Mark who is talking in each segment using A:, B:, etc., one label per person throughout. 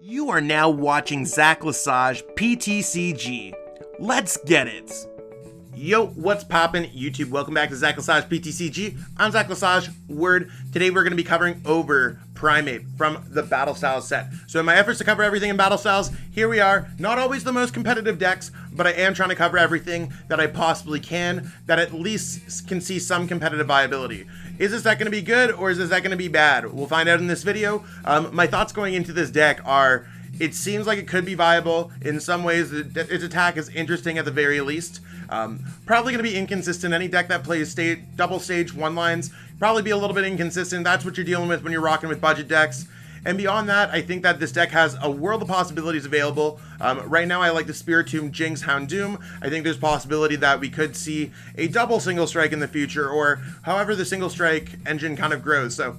A: You are now watching Zach Lesage PTCG. Let's get it. Yo, what's poppin' YouTube? Welcome back to Zach Lesage PTCG. I'm Zach Lesage, Word. Today we're going to be covering over Primeape from the Battle Styles set. So in my efforts to cover everything in Battle Styles, here we are. Not always the most competitive decks, but I am trying to cover everything that I possibly can that at least can see some competitive viability. Is this deck going to be good or is this deck going to be bad? We'll find out in this video. My thoughts going into this deck are, it seems like it could be viable. In some ways, its attack is interesting at the very least. Probably going to be inconsistent. Any deck that plays double stage one lines, probably be a little bit inconsistent. That's what you're dealing with when you're rocking with budget decks. And beyond that, I think that this deck has a world of possibilities available. Right now, I like the Spiritomb Jynx Houndoom. I think there's possibility that we could see a double single strike in the future, or however the single strike engine kind of grows. So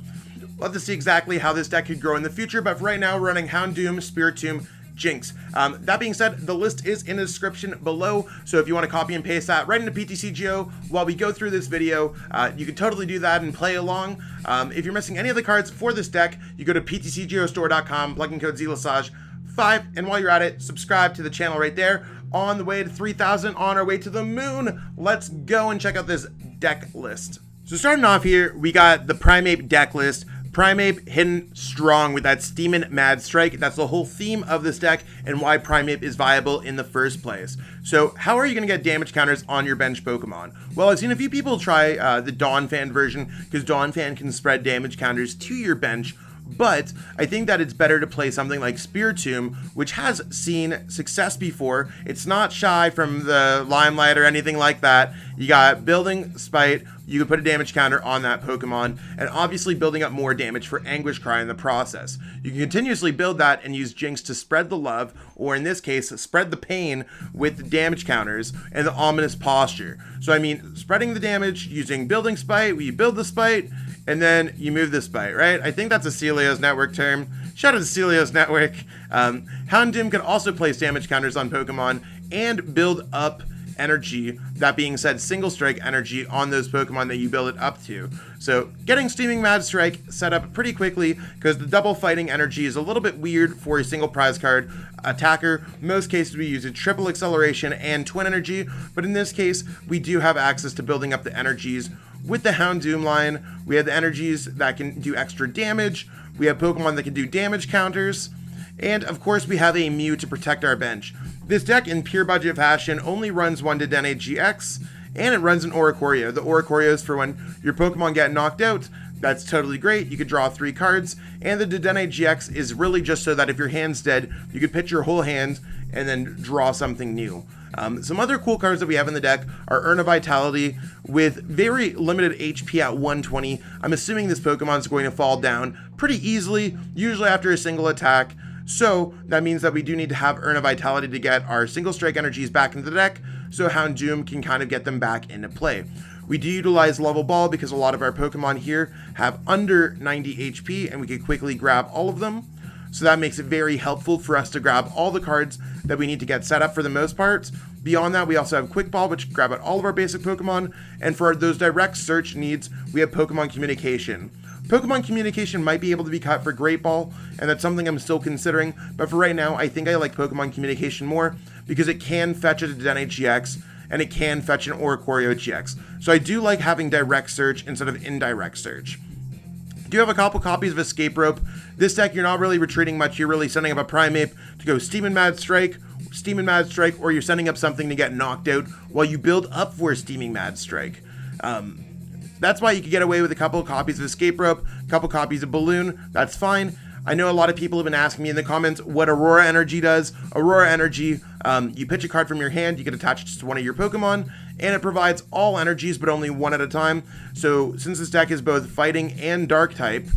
A: we'll have to see exactly how this deck could grow in the future. But for right now, we're running Houndoom, Spiritomb, Jynx. That being said, the list is in the description below, so if you want to copy and paste that right into PTCGO while we go through this video, you can totally do that and play along. If you're missing any of the cards for this deck, you go to PTCGOstore.com, plug in code ZLesage5, and while you're at it, subscribe to the channel right there. On the way to 3,000, on our way to the moon. Let's go and check out this deck list. So starting off here, we got the Primeape deck list. Primeape hidden strong with that Steamin' Mad Strike. That's the whole theme of this deck and why Primeape is viable in the first place. So how are you going to get damage counters on your bench Pokemon? Well, I've seen a few people try the Donphan version because Donphan can spread damage counters to your bench. But I think that it's better to play something like Spiritomb, which has seen success before. It's not shy from the limelight or anything like that. You got Building Spite, you can put a damage counter on that Pokemon, and obviously building up more damage for Anguish Cry in the process. You can continuously build that and use Jynx to spread the love, or in this case, spread the pain with the damage counters and the Ominous Posture. So I mean, spreading the damage using Building Spite, where you build the Spite, and then you move the Spite, right? I think that's a Celios Network term. Shout out to Celios Network. Houndoom can also place damage counters on Pokemon and build up energy. That being said, single strike energy on those Pokemon that you build it up to. So getting Steaming Mad Strike set up pretty quickly because the double fighting energy is a little bit weird for a single prize card attacker. Most cases we use a triple acceleration and twin energy, but in this case we do have access to building up the energies. With the Houndoom line, we have the energies that can do extra damage. We have Pokemon that can do damage counters. And of course, we have a Mew to protect our bench. This deck, in pure budget fashion, only runs one Dedenne-GX, and it runs an Oricorio. The Oricorio is for when your Pokemon get knocked out. That's totally great. You could draw 3 cards. And the Dedenne-GX is really just so that if your hand's dead, you could pitch your whole hand and then draw something new. Some other cool cards that we have in the deck are Urn of Vitality with very limited HP at 120. I'm assuming this Pokemon is going to fall down pretty easily, usually after a single attack. So that means that we do need to have Urn of Vitality to get our single strike energies back into the deck, so Houndoom can kind of get them back into play. We do utilize Level Ball because a lot of our Pokemon here have under 90 HP and we can quickly grab all of them. So that makes it very helpful for us to grab all the cards that we need to get set up for the most part. Beyond that, we also have Quick Ball, which grab out all of our basic Pokemon. And for those direct search needs, we have Pokemon Communication. Pokemon Communication might be able to be cut for Great Ball, and that's something I'm still considering. But for right now, I think I like Pokemon Communication more because it can fetch a Dedenne-GX and it can fetch an Oricorio-GX. So I do like having direct search instead of indirect search. Do have a couple copies of Escape Rope. This deck, you're not really retreating much. You're really setting up a Primeape to go Steamin' Mad Strike, or you're setting up something to get knocked out while you build up for Steaming Mad Strike. That's why you could get away with a couple copies of Escape Rope, a couple copies of Balloon. That's fine. I know a lot of people have been asking me in the comments what Aurora Energy does. Aurora Energy, you pitch a card from your hand, you can attach it to one of your Pokemon, and it provides all energies, but only one at a time. So since this deck is both fighting and dark type,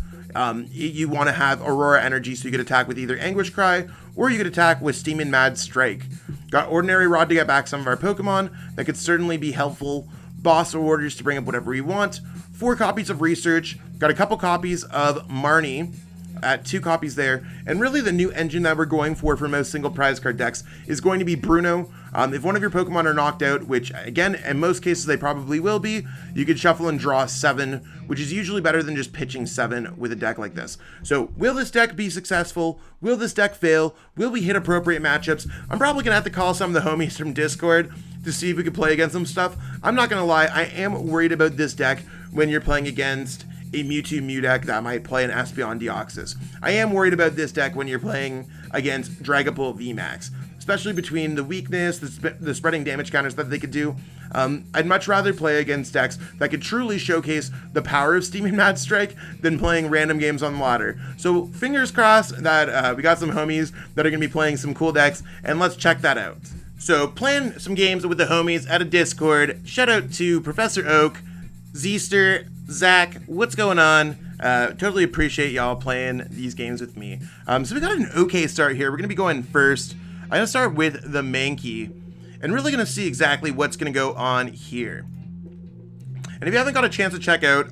A: you want to have Aurora Energy so you could attack with either Anguish Cry, or you could attack with Steamin' Mad Strike. Got Ordinary Rod to get back some of our Pokemon. That could certainly be helpful. Boss Orders to bring up whatever you want. 4 copies of Research. Got a couple copies of Marnie. At 2 copies there, and really the new engine that we're going for most single prize card decks is going to be Bruno. If one of your Pokemon are knocked out, which again, in most cases they probably will be, you could shuffle and draw 7, which is usually better than just pitching 7 with a deck like this. So will this deck be successful? Will this deck fail? Will we hit appropriate matchups? I'm probably gonna have to call some of the homies from Discord to see if we could play against some stuff. I'm not gonna lie, I am worried about this deck when you're playing against a Mewtwo Mew deck that might play an Espeon Deoxys. I am worried about this deck when you're playing against Dragapult VMAX, especially between the weakness, the spreading damage counters that they could do. I'd much rather play against decks that could truly showcase the power of Steaming Mad Strike than playing random games on the ladder. So fingers crossed that we got some homies that are going to be playing some cool decks, and let's check that out. So playing some games with the homies at a Discord. Shout out to Professor Oak, Zeester, Zach, what's going on? Totally appreciate y'all playing these games with me. So we got an okay start here. We're going to be going first. I'm going to start with the Mankey, and really going to see exactly what's going to go on here. And if you haven't got a chance to check out,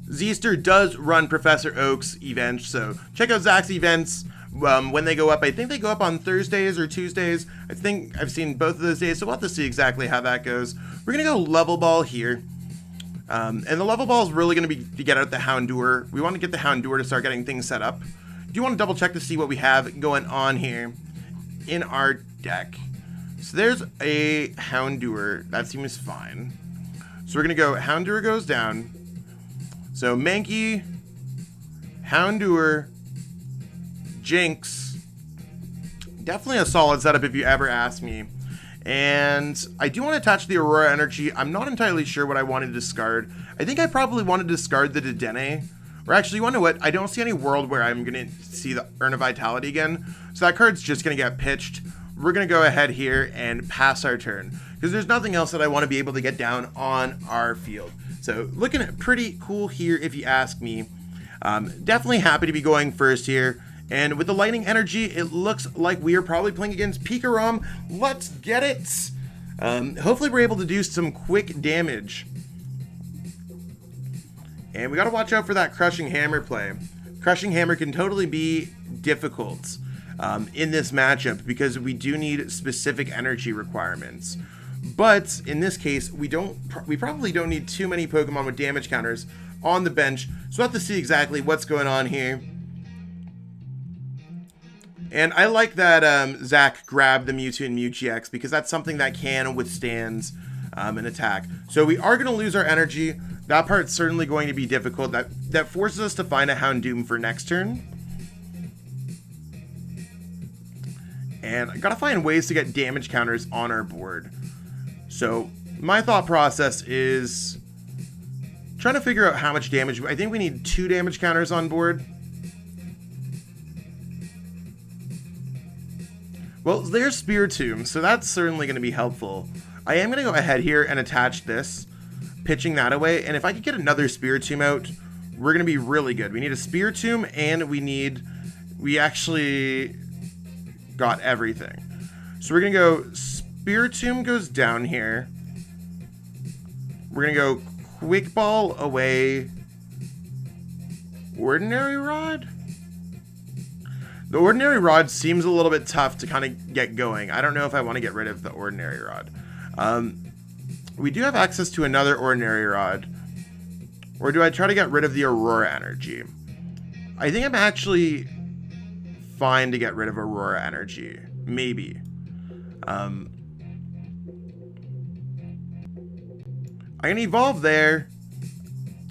A: Zeester does run Professor Oak's events, so check out Zach's events when they go up. I think they go up on Thursdays or Tuesdays. I think I've seen both of those days, so we'll have to see exactly how that goes. We're going to go level ball here. And the level ball is really going to be to get out the Houndour. We want to get the Houndour to start getting things set up. Do you want to double check to see what we have going on here in our deck? So there's a Houndour. That seems fine. So we're going to go Houndour goes down. So Mankey, Houndour, Jynx. Definitely a solid setup if you ever ask me. And I do want to attach the Aurora Energy. I'm not entirely sure what I want to discard. I think I probably want to discard the Dedenne. Or actually, you want to know what? I don't see any world where I'm going to see the Earn a Vitality again. So that card's just going to get pitched. We're going to go ahead here and pass our turn, because there's nothing else that I want to be able to get down on our field. So looking at pretty cool here if you ask me. Definitely happy to be going first here. And with the Lightning Energy, it looks like we are probably playing against PikaRom. Let's get it! Hopefully we're able to do some quick damage. And we gotta watch out for that Crushing Hammer play. Crushing Hammer can totally be difficult in this matchup, because we do need specific energy requirements. But in this case, we probably don't need too many Pokemon with damage counters on the bench. So we'll have to see exactly what's going on here. And I like that Zach grabbed the Mewtwo and Mew GX, because that's something that can withstand an attack. So we are going to lose our energy. That part's certainly going to be difficult. That forces us to find a Houndoom for next turn. And I got to find ways to get damage counters on our board. So my thought process is trying to figure out how much damage. I think we need 2 damage counters on board. Well, there's Spiritomb, so that's certainly going to be helpful. I am going to go ahead here and attach this, pitching that away. And if I could get another Spiritomb out, we're going to be really good. We need a Spiritomb, and we actually got everything. So we're going to go, Spiritomb goes down here. We're going to go Quick Ball away. Ordinary Rod? The Ordinary Rod seems a little bit tough to kind of get going. I don't know if I want to get rid of the Ordinary Rod. We do have access to another Ordinary Rod. Or do I try to get rid of the Aurora Energy? I think I'm actually fine to get rid of Aurora Energy. Maybe. I'm going to evolve there.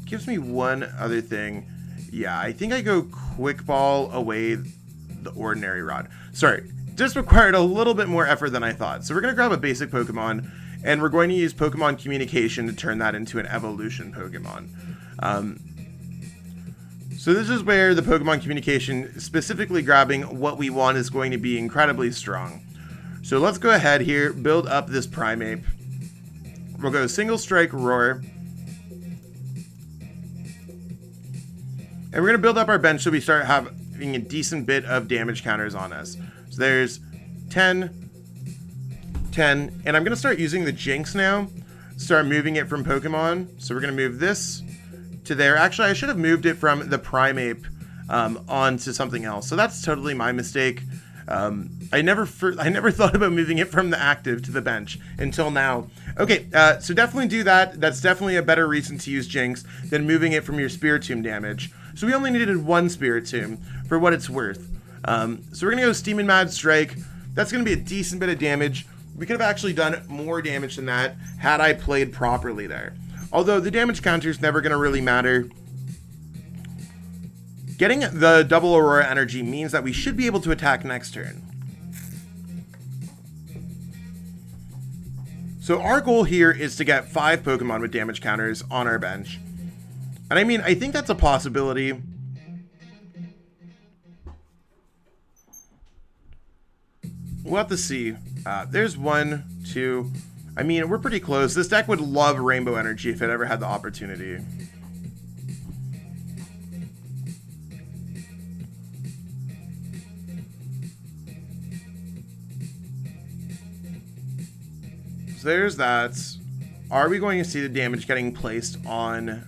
A: Gives me one other thing. Yeah, I think I go Quick Ball away the Ordinary Rod. Sorry, just required a little bit more effort than I thought. So we're going to grab a basic Pokemon, and we're going to use Pokemon Communication to turn that into an evolution Pokemon. So this is where the Pokemon Communication, specifically grabbing what we want, is going to be incredibly strong. So let's go ahead here, build up this Primeape. We'll go Single Strike Roar. And we're going to build up our bench so we start having a decent bit of damage counters on us. So there's 10, 10, and I'm going to start using the Jynx now. Start moving it from Pokemon. So we're going to move this to there. Actually, I should have moved it from the Primeape onto something else. So that's totally my mistake. I never thought about moving it from the active to the bench until now. Okay, so definitely do that. That's definitely a better reason to use Jynx than moving it from your Spiritomb damage. So we only needed one Spiritomb for what it's worth. So we're gonna go Steam and Mad Strike. That's gonna be a decent bit of damage. We could have actually done more damage than that had I played properly there. Although the damage counter is never gonna really matter. Getting the double Aurora energy means that we should be able to attack next turn. So our goal here is to get 5 Pokemon with damage counters on our bench. And I mean, I think that's a possibility. We'll have to see. There's 1, 2. I mean, we're pretty close. This deck would love Rainbow Energy if it ever had the opportunity. So there's that. Are we going to see the damage getting placed on...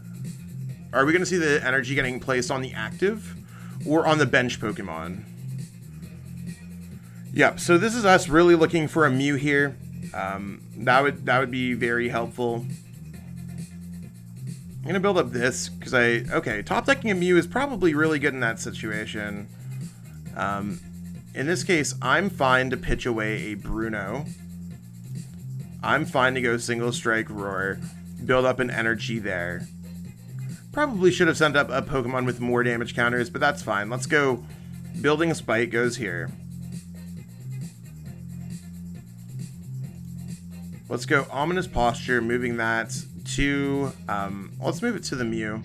A: Are we going to see the energy getting placed on the active or on the bench Pokemon? Yep, so this is us really looking for a Mew here. That would be very helpful. I'm going to build up this because okay, top decking a Mew is probably really good in that situation. In this case, I'm fine to pitch away a Bruno. I'm fine to go single strike Roar, build up an energy there. Probably should have sent up a Pokemon with more damage counters, but that's fine. Let's go. Building Spite goes here. Let's go Ominous Posture, moving that to, let's move it to the Mew.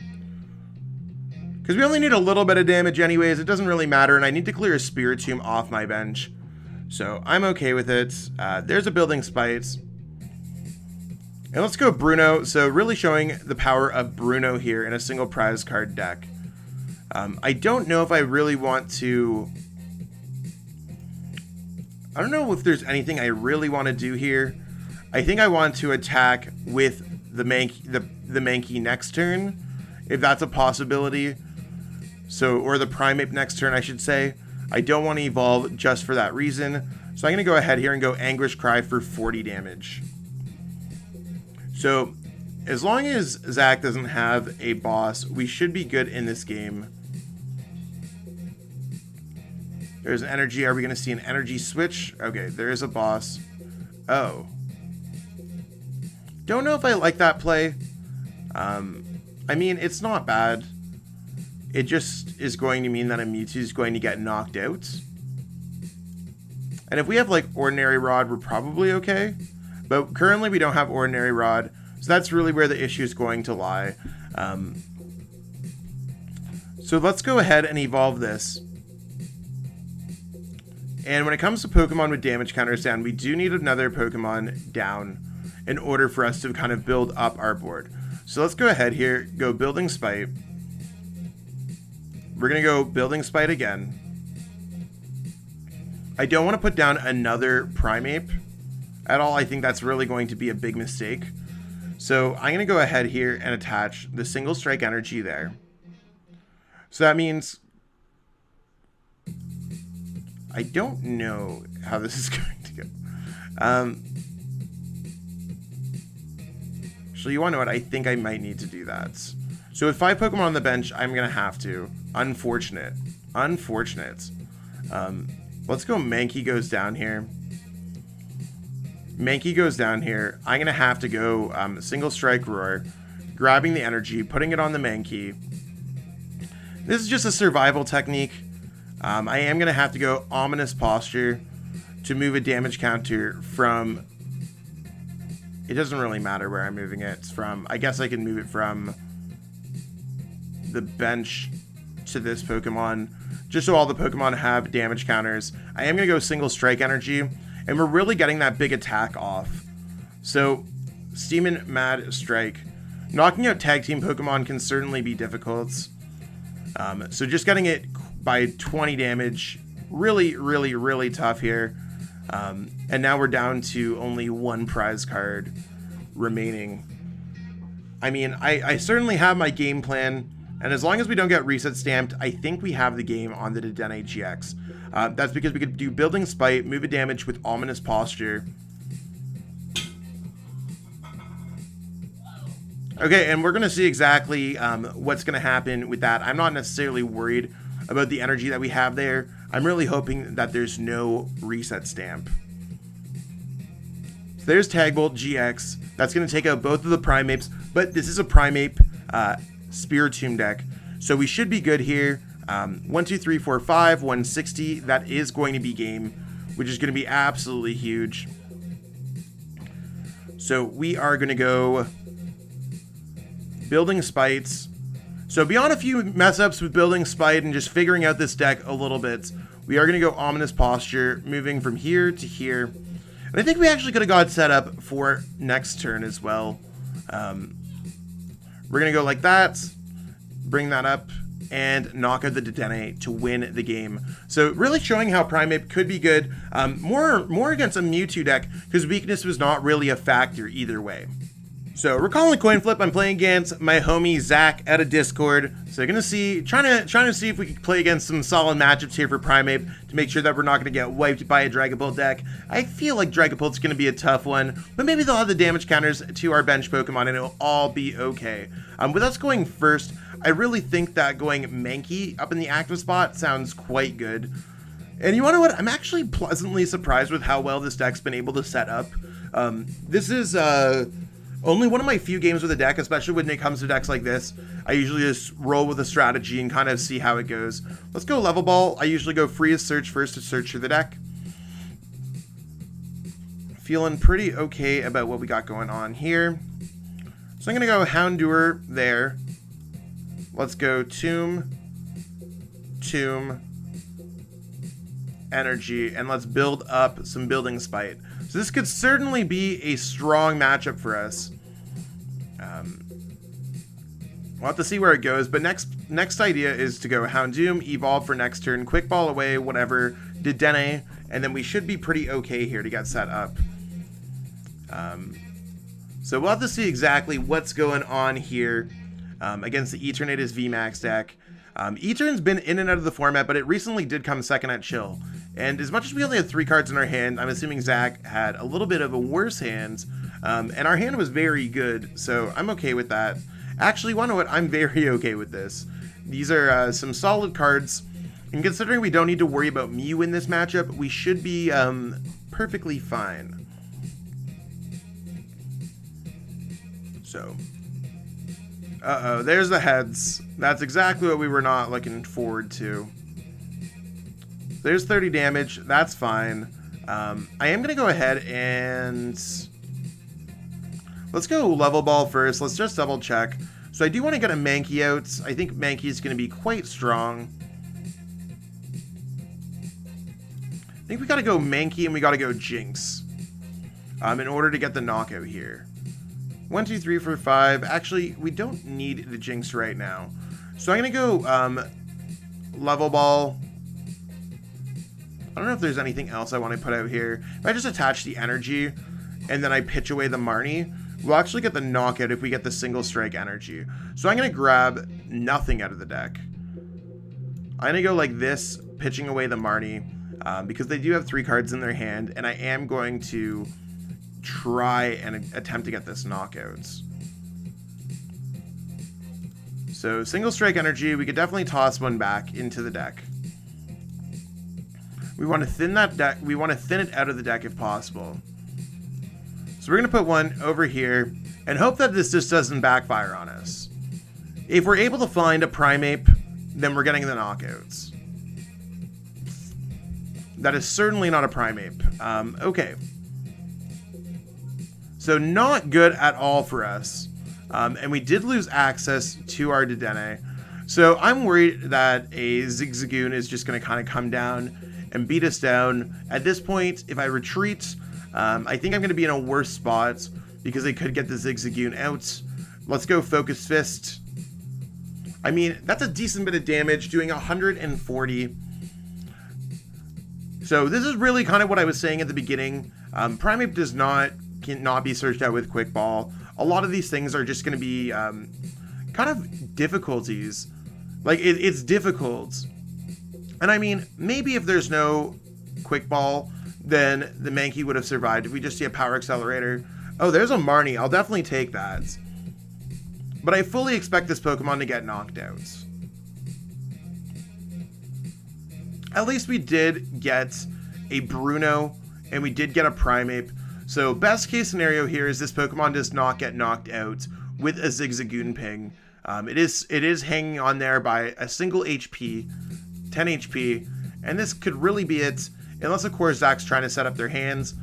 A: Because we only need a little bit of damage anyways, it doesn't really matter, and I need to clear a Spiritomb off my bench. So I'm okay with it. There's a Building Spite. And let's go Bruno. So really showing the power of Bruno here in a single prize card deck. I don't know if I really want to... I don't know if there's anything I really want to do here. I think I want to attack with the Mankey next turn, if that's a possibility. So, or the Primeape next turn, I should say. I don't want to evolve just for that reason. So I'm going to go ahead here and go Anguish Cry for 40 damage. So, as long as Zach doesn't have a boss, we should be good in this game. There's an energy. Are we going to see an energy switch? Okay, there is a boss. Oh. Don't know if I like that play. I mean, it's not bad. It just is going to mean that a Mewtwo is going to get knocked out. And if we have, like, Ordinary Rod, we're probably okay. But currently we don't have Ordinary Rod, so that's really where the issue is going to lie. So let's go ahead and evolve this. And when it comes to Pokemon with damage counters down, we do need another Pokemon down in order for us to kind of build up our board. So let's go ahead here, go Building Spite. We're going to go Building Spite again. I don't want to put down another Primeape at all. I think that's really going to be a big mistake. So I'm going to go ahead here and attach the single strike energy there. So that means... I don't know how this is going to go. So you want to know what? I think I might need to do that. So with 5 Pokemon on the bench, I'm going to have to. Unfortunate. Unfortunate. Let's go Mankey goes down here. Mankey goes down here. I'm going to have to go single strike Roar, grabbing the energy, putting it on the Mankey. This is just a survival technique. I am going to have to go Ominous Posture to move a damage counter from... It doesn't really matter where I'm moving it from. I guess I can move it from the bench to this Pokemon, just so all the Pokemon have damage counters. I am going to go single strike energy, and we're really getting that big attack off. So, Steam and Mad Strike. Knocking out tag team Pokemon can certainly be difficult. So just getting it by 20 damage, really tough here. And now we're down to only 1 prize card remaining. I mean, I certainly have my game plan And as long as we don't get reset stamped, I think we have the game on the Dedenne-GX. That's because we could do Building Spite, move a damage with Ominous Posture. Okay, and we're going to see exactly what's going to happen with that. I'm not necessarily worried about the energy that we have there. I'm really hoping that there's no reset stamp. So there's Tagbolt GX. That's going to take out both of the Primapes, but this is a Primeape Spiritomb deck, so we should be good here. 1, 2, 3, 4, 5, 160. That is going to be game, which is going to be absolutely huge. So we are going to go Building Spites. So beyond a few mess ups with Building Spite and just figuring out this deck a little bit, we are going to go Ominous Posture, moving from here to here. And I think we actually could have got set up for next turn as well. We're going to go like that, bring that up, and knock out the Dedenne to win the game. So really showing how Primeape could be good, more against a Mewtwo deck, because weakness was not really a factor either way. So recalling coin flip, I'm playing against my homie Zach out of Discord. So you're gonna see, trying to see if we can play against some solid matchups here for Primeape to make sure that we're not gonna get wiped by a Dragapult deck. I feel like Dragapult's gonna be a tough one, but maybe they'll have the damage counters to our bench Pokemon and it'll all be okay. With us going first, I really think that going Mankey up in the active spot sounds quite good. And you wanna know what? I'm actually pleasantly surprised with how well this deck's been able to set up. This is only one of my few games with a deck, especially when it comes to decks like this. I usually just roll with a strategy and kind of see how it goes. Let's go Level Ball. I usually go Freeze Search first to search through the deck. Feeling pretty okay about what we got going on here. So I'm going to go Houndour there. Let's go Tomb, Energy, and let's build up some Building Spite. So this could certainly be a strong matchup for us. We'll have to see where it goes, but next idea is to go Houndoom, Evolve for next turn, Quick Ball away, whatever, Dedenne, and then we should be pretty okay here to get set up. So we'll have to see exactly what's going on here against the Eternatus VMAX deck. Etern's been in and out of the format, but it recently did come second at Chill. And as much as we only had 3 cards in our hand, I'm assuming Zach had a little bit of a worse hand, and our hand was very good, so I'm okay with that. Actually, you know what? I'm very okay with this. These are some solid cards, and considering we don't need to worry about Mew in this matchup, we should be perfectly fine. So, uh-oh, there's the heads. That's exactly what we were not looking forward to. There's 30 damage. That's fine. I am going to go ahead and let's go Level Ball first. Let's just double check. So I do want to get a Mankey out. I think Mankey is going to be quite strong. I think we got to go Mankey and we got to go Jynx in order to get the knockout here. 1, 2, 3, 4, 5. Actually, we don't need the Jynx right now. So I'm going to go Level Ball. I don't know if there's anything else I want to put out here. If I just attach the energy and then I pitch away the Marnie, we'll actually get the knockout if we get the single strike energy. So I'm going to grab nothing out of the deck. I'm going to go like this, pitching away the Marnie, because they do have 3 cards in their hand, and I am going to try and attempt to get this knockout. So single strike energy, we could definitely toss one back into the deck. We want to thin that deck. We want to thin it out of the deck if possible. So we're going to put one over here and hope that this just doesn't backfire on us. If we're able to find a Primeape, then we're getting the knockouts. That is certainly not a Primeape. Okay. So not good at all for us. And we did lose access to our Dedenne. So I'm worried that a Zigzagoon is just going to kind of come down and beat us down. At this point, if I retreat, I think I'm going to be in a worse spot because they could get the Zigzagoon out. Let's go Focus Fist. I mean, that's a decent bit of damage, doing 140. So this is really kind of what I was saying at the beginning. Primeape cannot be searched out with Quick Ball. A lot of these things are just going to be kind of difficulties. Like, it's difficult. And I mean, maybe if there's no Quick Ball, then the Mankey would have survived. If we just see a Power Accelerator. Oh, there's a Marnie. I'll definitely take that. But I fully expect this Pokemon to get knocked out. At least we did get a Bruno, and we did get a Primeape. So best case scenario here is this Pokemon does not get knocked out with a Zigzagoon ping. It is hanging on there by a single HP, 10 HP, and this could really be it, unless of course Zach's trying to set up their hands.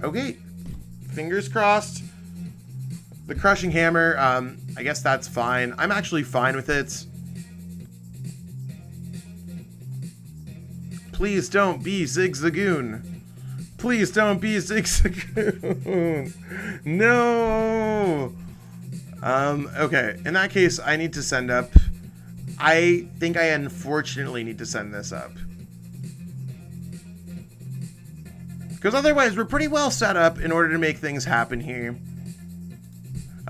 A: Okay, fingers crossed. The Crushing Hammer, I guess that's fine. I'm actually fine with it. Please don't be Zigzagoon. Please don't be Zigzagoon. No. Okay, in that case, I need to send up. I think I unfortunately need to send this up. Because otherwise, we're pretty well set up in order to make things happen here.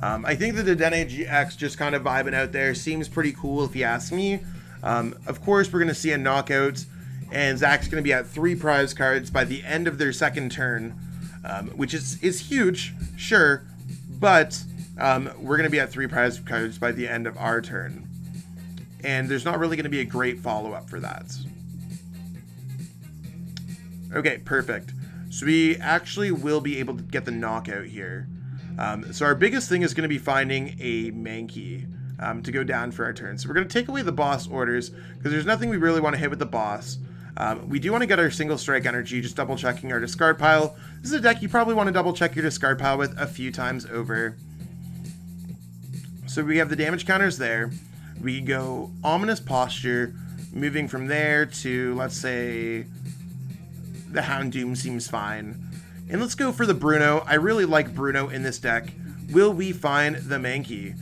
A: I think the Dedenne-GX just kind of vibing out there seems pretty cool if you ask me. Of course, we're going to see a knockout, and Zach's going to be at 3 prize cards by the end of their second turn, which is huge, sure, but we're going to be at 3 prize cards by the end of our turn. And there's not really going to be a great follow-up for that. Okay, perfect. So we actually will be able to get the knockout here. So our biggest thing is going to be finding a Mankey to go down for our turn. So we're going to take away the boss orders because there's nothing we really want to hit with the boss. We do want to get our single strike energy, just double checking our discard pile. This is a deck you probably want to double check your discard pile with a few times over. So we have the damage counters there. We go Ominous Posture, moving from there to, let's say, the Houndoom seems fine. And let's go for the Bruno. I really like Bruno in this deck. Will we find the Mankey?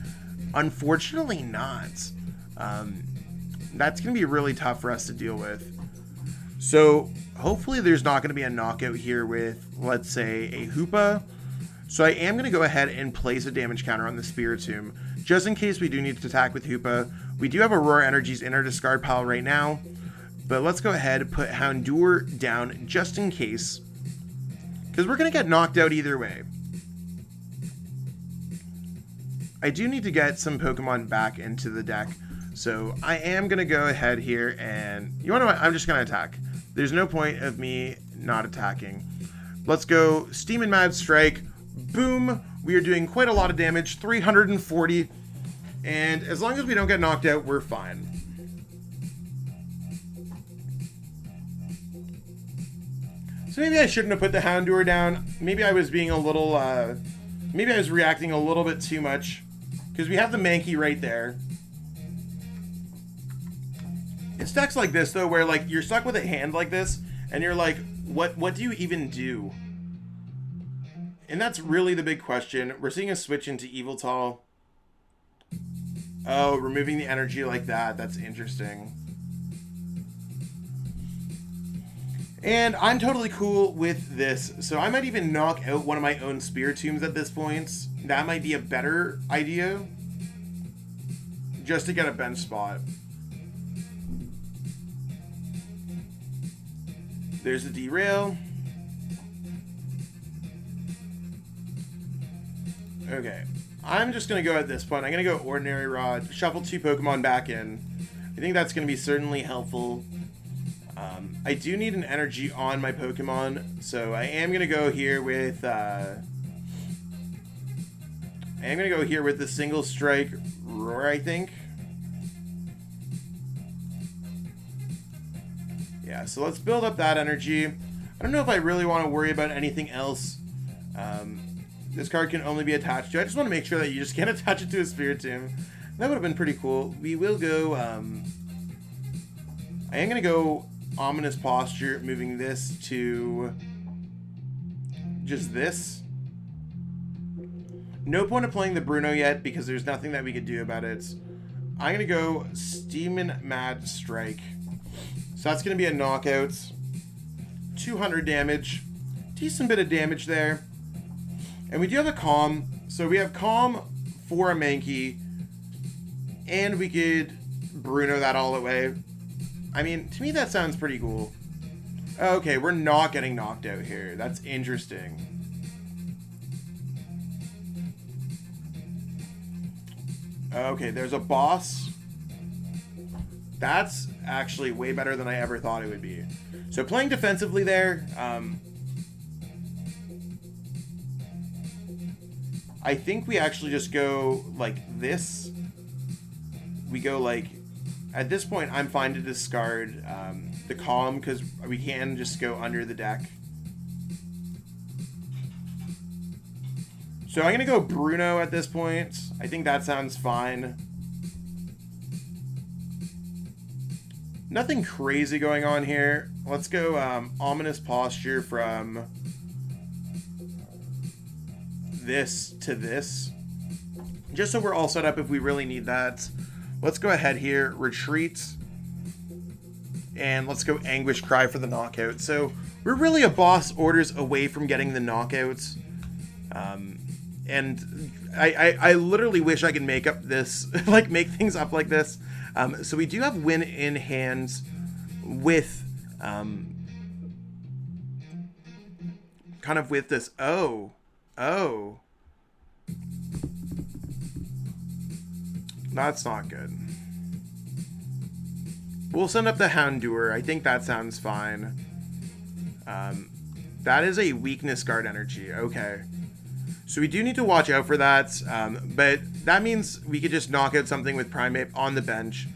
A: Unfortunately not. That's going to be really tough for us to deal with. So hopefully there's not going to be a knockout here with, let's say, a Hoopa. So I am going to go ahead and place a damage counter on the Spiritomb, just in case we do need to attack with Hoopa. We do have Aurora Energies in our discard pile right now, but let's go ahead and put Houndour down just in case, because we're going to get knocked out either way. I do need to get some Pokemon back into the deck, so I am going to go ahead here and, you know what, I'm just going to attack. There's no point of me not attacking. Let's go Steam and Mad Strike. Boom. We are doing quite a lot of damage, 340. And as long as we don't get knocked out, we're fine. So maybe I shouldn't have put the Houndour down. Maybe I was being a little, maybe I was reacting a little bit too much. Because we have the Mankey right there. It's decks like this, though, where, like, you're stuck with a hand like this, and you're like, what do you even do? And that's really the big question. We're seeing a switch into Yveltal. Oh, removing the energy like that. That's interesting. And I'm totally cool with this. So I might even knock out one of my own Spiritombs at this point. That might be a better idea. Just to get a bench spot. There's the derail. Okay. I'm just going to go at this point. I'm going to go Ordinary Rod. Shuffle 2 Pokemon back in. I think that's going to be certainly helpful. I do need an energy on my Pokemon. So I am going to go here with... I am going to go here with the Single Strike Roar, I think. Yeah, so let's build up that energy. I don't know if I really want to worry about anything else. This card can only be attached to. I just want to make sure that you just can't attach it to a Spiritomb. That would have been pretty cool. We will go... I am going to go Ominous Posture, moving this to just this. No point of playing the Bruno yet because there's nothing that we could do about it. I'm going to go Steam and Mad Strike. So that's going to be a knockout. 200 damage. Decent bit of damage there. And we do have a Calm. So we have Calm for a Mankey, and we could Bruno that all the way. I mean, to me that sounds pretty cool. Okay, we're not getting knocked out here. That's interesting. Okay, there's a boss. That's actually way better than I ever thought it would be. So playing defensively there, I think we actually just go like this. We go like, at this point, I'm fine to discard the Calm because we can just go under the deck. So I'm going to go Bruno at this point. I think that sounds fine. Nothing crazy going on here. Let's go Ominous Posture from this to this. Just so we're all set up if we really need that. Let's go ahead here, retreat, and let's go Anguish Cry for the knockout. So we're really a boss orders away from getting the knockouts. And I literally wish I could make up this, like make things up like this. So we do have win in hands with, kind of with this, oh. That's not good. We'll send up the Houndour. I think that sounds fine. That is a weakness guard energy. Okay. So we do need to watch out for that. But that means we could just knock out something with Primeape on the bench.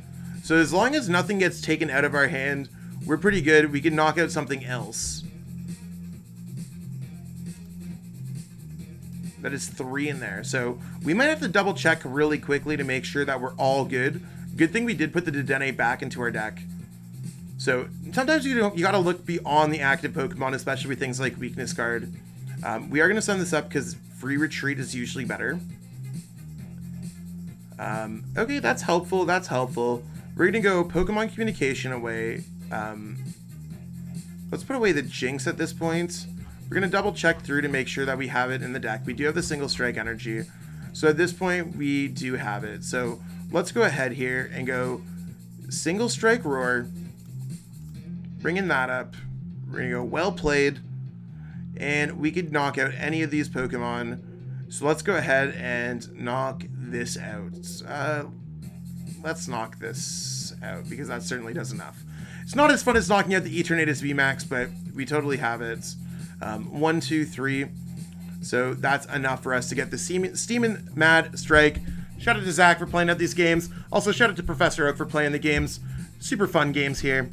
A: So as long as nothing gets taken out of our hand, we're pretty good. We can knock out something else. That is 3 in there. So we might have to double check really quickly to make sure that we're all good. Good thing we did put the Dedenne back into our deck. So sometimes you got to look beyond the active Pokemon, especially with things like Weakness Guard. We are going to send this up because free retreat is usually better. Okay, that's helpful. That's helpful. We're going to go Pokemon Communication away. Let's put away the Jynx at this point. We're going to double check through to make sure that we have it in the deck. We do have the single strike energy. So at this point, we do have it. So let's go ahead here and go single strike roar. Bringing that up. We're going to go well played. And we could knock out any of these Pokemon. So let's go ahead and knock this out. Let's knock this out because that certainly does enough. It's not as fun as knocking out the Eternatus VMAX, but we totally have it. 1, 2, 3. So that's enough for us to get the Steamin' Mad Strike. Shout out to Zach for playing out these games. Also, shout out to Professor Oak for playing the games. Super fun games here.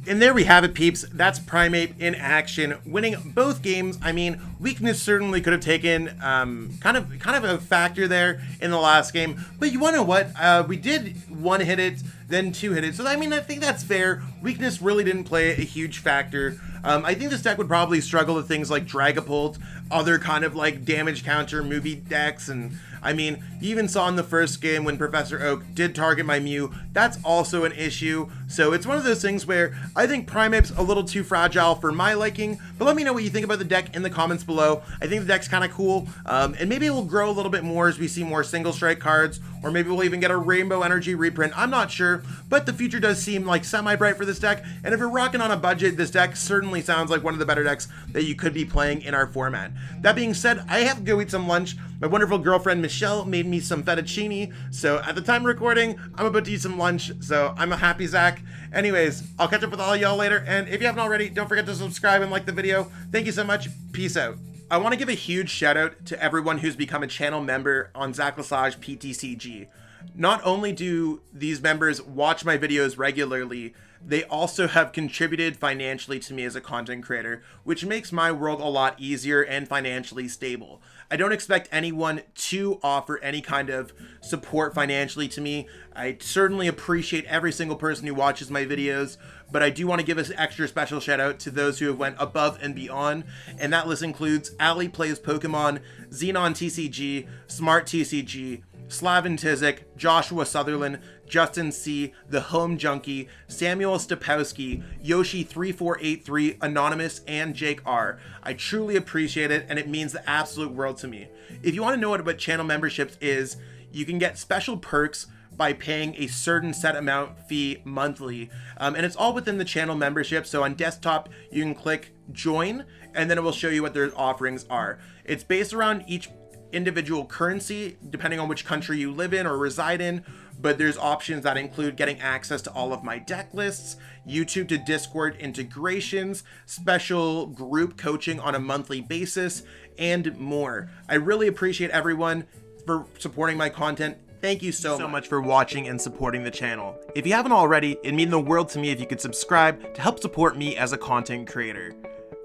A: And there we have it, peeps. That's Primeape in action, winning both games. I mean, weakness certainly could have taken kind of a factor there in the last game. But you want to know what? We did 1-hit it, then 2-hit it. So, I mean, I think that's fair. Weakness really didn't play a huge factor. I think this deck would probably struggle with things like Dragapult, other kind of like damage counter movie decks, and I mean, you even saw in the first game when Professor Oak did target my Mew, that's also an issue. So it's one of those things where I think Primeape's a little too fragile for my liking, but let me know what you think about the deck in the comments below. I think the deck's kind of cool, and maybe it will grow a little bit more as we see more single strike cards, or maybe we'll even get a Rainbow Energy reprint. I'm not sure, but the future does seem like semi-bright for this deck, and if you're rocking on a budget, this deck certainly sounds like one of the better decks that you could be playing in our format. That being said, I have to go eat some lunch. My wonderful girlfriend Michelle made me some fettuccine, so at the time of recording, I'm about to eat some lunch, so I'm a happy Zach. Anyways, I'll catch up with all y'all later, and if you haven't already, don't forget to subscribe and like the video. Thank you so much. Peace out. I want to give a huge shout out to everyone who's become a channel member on Zach Lesage PTCG. Not only do these members watch my videos regularly, they also have contributed financially to me as a content creator, which makes my world a lot easier and financially stable. I don't expect anyone to offer any kind of support financially to me. I certainly appreciate every single person who watches my videos, but I do want to give an extra special shout out to those who have went above and beyond, and that list includes Ali Plays Pokemon, Xenon TCG, Smart TCG, Slavin Tizik, Joshua Sutherland, Justin C, The Home Junkie, Samuel Stapowski, Yoshi3483, Anonymous, and Jake R. I truly appreciate it, and it means the absolute world to me. If you want to know what channel memberships is, you can get special perks by paying a certain set amount fee monthly. And it's all within the channel membership. So on desktop, you can click join, and then it will show you what their offerings are. It's based around each individual currency, depending on which country you live in or reside in, but there's options that include getting access to all of my deck lists, YouTube to Discord integrations, special group coaching on a monthly basis, and more. I really appreciate everyone for supporting my content. Thank you so much for watching and supporting the channel. If you haven't already, it'd mean the world to me if you could subscribe to help support me as a content creator.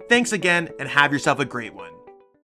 A: Thanks again, and have yourself a great one.